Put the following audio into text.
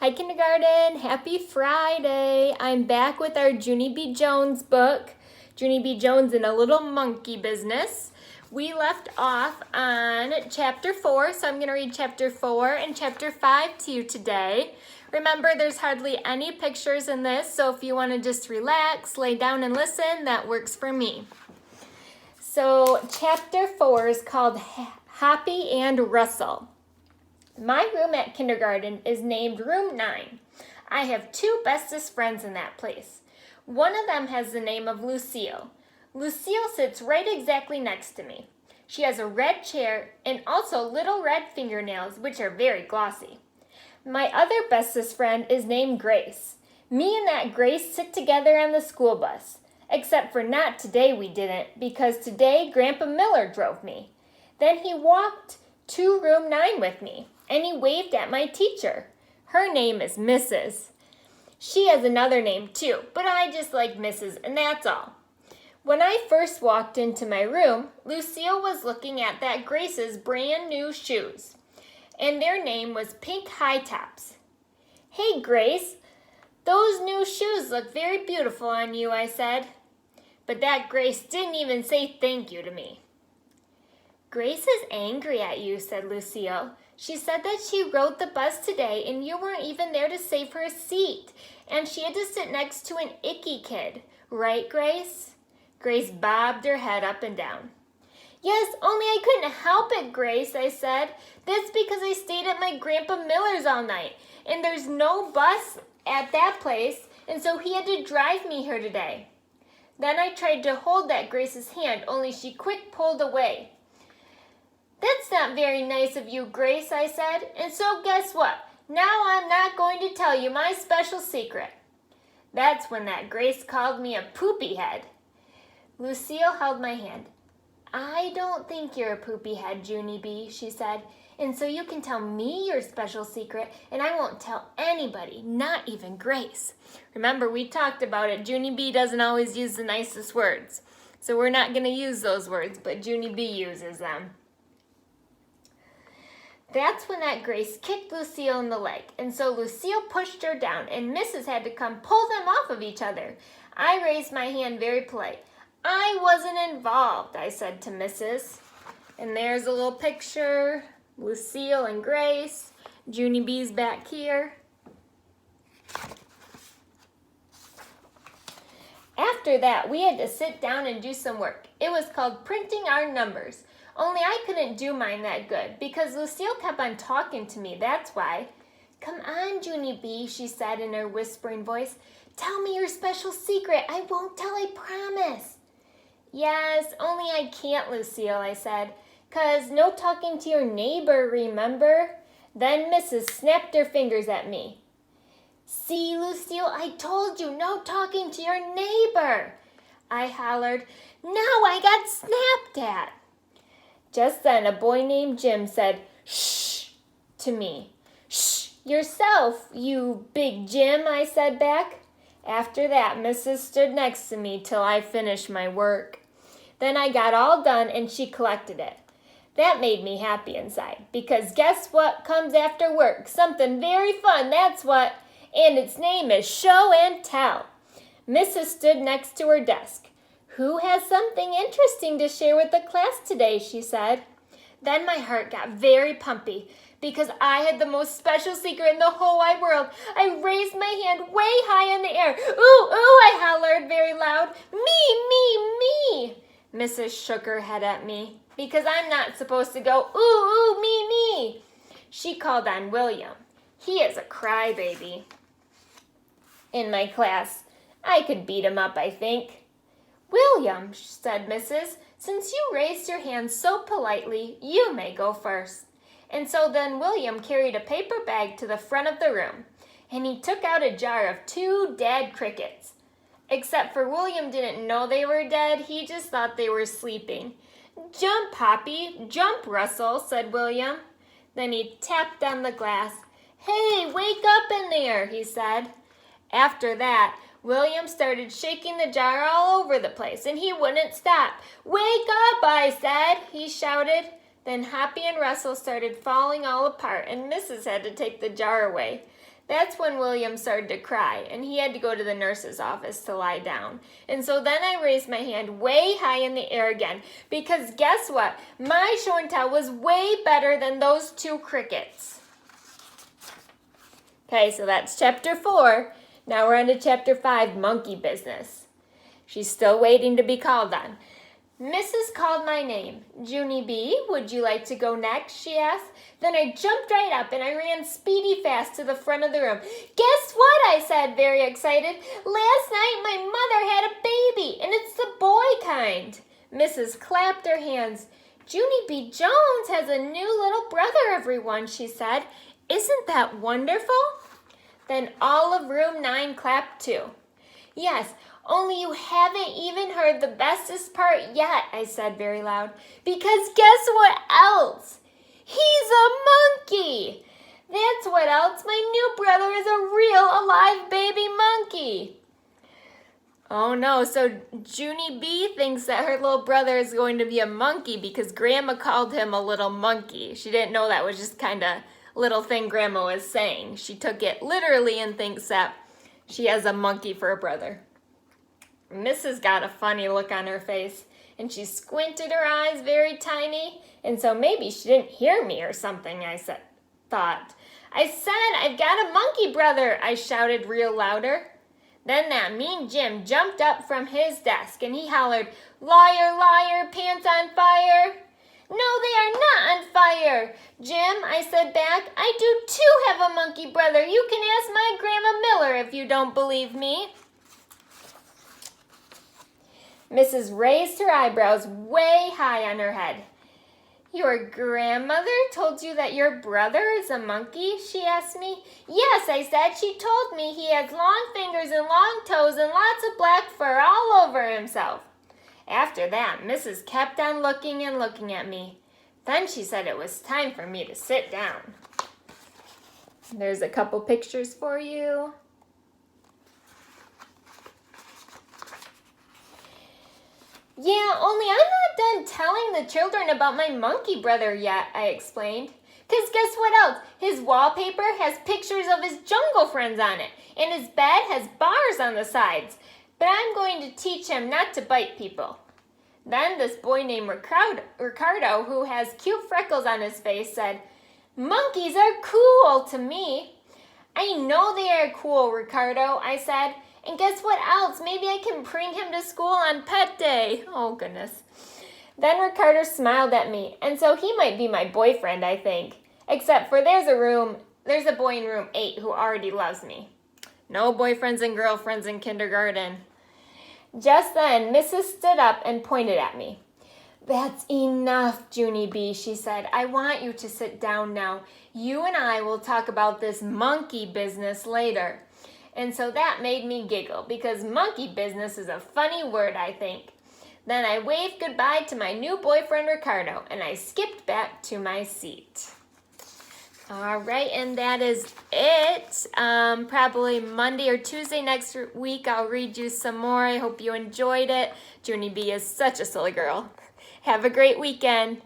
Hi kindergarten, happy Friday. I'm back with our Junie B. Jones book, Junie B. Jones and a Little Monkey Business. We left off on chapter 4, so I'm going to read chapter 4 and chapter 5 to you today. Remember, there's hardly any pictures in this, so if you want to just relax, lay down and listen, that works for me. So chapter 4 is called Hoppy and Rustle. My room at kindergarten is named Room 9. I have two bestest friends in that place. One of them has the name of Lucille. Lucille sits right exactly next to me. She has a red chair and also little red fingernails, which are very glossy. My other bestest friend is named Grace. Me and that Grace sit together on the school bus. Except for not today we didn't, because today Grandpa Miller drove me. Then he walked to Room 9 with me, and he waved at my teacher. Her name is Mrs. She has another name too, but I just like Mrs., and that's all. When I first walked into my room, Lucille was looking at that Grace's brand new shoes, and their name was Pink High Tops. Hey Grace, those new shoes look very beautiful on you, I said. But that Grace didn't even say thank you to me. Grace is angry at you, said Lucille. She said that she rode the bus today and you weren't even there to save her a seat. And she had to sit next to an icky kid. Right, Grace? Grace bobbed her head up and down. Yes, only I couldn't help it, Grace, I said. That's because I stayed at my Grandpa Miller's all night. And there's no bus at that place, and so he had to drive me here today. Then I tried to hold that Grace's hand, only she quick pulled away. That's not very nice of you, Grace, I said. And so guess what? Now I'm not going to tell you my special secret. That's when that Grace called me a poopy head. Lucille held my hand. I don't think you're a poopy head, Junie B., she said. And so you can tell me your special secret, and I won't tell anybody, not even Grace. Remember, we talked about it. Junie B. doesn't always use the nicest words. So we're not going to use those words, but Junie B. uses them. That's when that Grace kicked Lucille in the leg, and so Lucille pushed her down, and Mrs. had to come pull them off of each other. I raised my hand very polite. I wasn't involved, I said to Mrs. And there's a little picture, Lucille and Grace. Junie B's back here. After that, we had to sit down and do some work. It was called printing our numbers. Only I couldn't do mine that good because Lucille kept on talking to me, that's why. Come on, Junie B., she said in her whispering voice. Tell me your special secret. I won't tell, I promise. Yes, only I can't, Lucille, I said, 'cause no talking to your neighbor, remember? Then Mrs. snapped her fingers at me. See, Lucille, I told you, no talking to your neighbor. I hollered, now I got snapped at. Just then, a boy named Jim said, shh, to me. Shh, yourself, you big Jim, I said back. After that, Mrs. stood next to me till I finished my work. Then I got all done and she collected it. That made me happy inside, because guess what comes after work? Something very fun, that's what. And its name is Show and Tell. Mrs. stood next to her desk. Who has something interesting to share with the class today, she said. Then my heart got very pumpy because I had the most special secret in the whole wide world. I raised my hand way high in the air. Ooh, ooh, I hollered very loud. Me. Mrs. shook her head at me because I'm not supposed to go, ooh, me. She called on William. He is a crybaby. In my class, I could beat him up, I think. William, said Mrs., since you raised your hand so politely, you may go first. And so then William carried a paper bag to the front of the room, and he took out a jar of 2 dead crickets. Except for William didn't know they were dead, he just thought they were sleeping. Jump, Poppy, jump, Russell, said William. Then he tapped on the glass. Hey, wake up in there, he said. After that, William started shaking the jar all over the place, and he wouldn't stop. Wake up, I said, he shouted. Then Hoppy and Russell started falling all apart, and Mrs. had to take the jar away. That's when William started to cry, and he had to go to the nurse's office to lie down. And so then I raised my hand way high in the air again, because guess what? My show and tell was way better than those two crickets. Okay, so that's chapter 4. Now we're on to chapter 5, monkey business. She's still waiting to be called on. Mrs. called my name. Junie B., would you like to go next, she asked. Then I jumped right up and I ran speedy fast to the front of the room. Guess what, I said, very excited. Last night my mother had a baby, and it's the boy kind. Mrs. clapped her hands. Junie B. Jones has a new little brother, everyone, she said. Isn't that wonderful? Then all of room 9 clapped too. Yes, only you haven't even heard the bestest part yet, I said very loud. Because guess what else? He's a monkey! That's what else. My new brother is a real alive baby monkey. Oh no, so Junie B thinks that her little brother is going to be a monkey because Grandma called him a little monkey. She didn't know that was just kind of little thing Grandma was saying. She took it literally and thinks that she has a monkey for a brother. Mrs. got a funny look on her face, and she squinted her eyes very tiny, and so maybe she didn't hear me or something, I thought. I said, I've got a monkey brother, I shouted real louder. Then that mean Jim jumped up from his desk, and he hollered, Liar, liar, pants on fire. No, they are not on fire, Jim, I said back. I do too have a monkey brother. You can ask my Grandma Miller if you don't believe me. Mrs. raised her eyebrows way high on her head. Your grandmother told you that your brother is a monkey? She asked me. Yes, I said. She told me he has long fingers and long toes and lots of black fur all over himself. After that, Mrs. kept on looking and looking at me. Then she said it was time for me to sit down. There's a couple pictures for you. Yeah, only I'm not done telling the children about my monkey brother yet, I explained. 'Cause guess what else? His wallpaper has pictures of his jungle friends on it, and his bed has bars on the sides. But I'm going to teach him not to bite people. Then this boy named Ricardo, who has cute freckles on his face, said, Monkeys are cool to me. I know they are cool, Ricardo, I said. And guess what else? Maybe I can bring him to school on pet day. Oh, goodness. Then Ricardo smiled at me, and so he might be my boyfriend, I think. Except for there's a boy in room 8 who already loves me. No boyfriends and girlfriends in kindergarten. Just then, Mrs. stood up and pointed at me. That's enough, Junie B., she said. I want you to sit down now. You and I will talk about this monkey business later. And so that made me giggle, because monkey business is a funny word, I think. Then I waved goodbye to my new boyfriend, Ricardo, and I skipped back to my seat. All right, and that is it. Probably Monday or Tuesday next week, I'll read you some more. I hope you enjoyed it. Junie B is such a silly girl. Have a great weekend.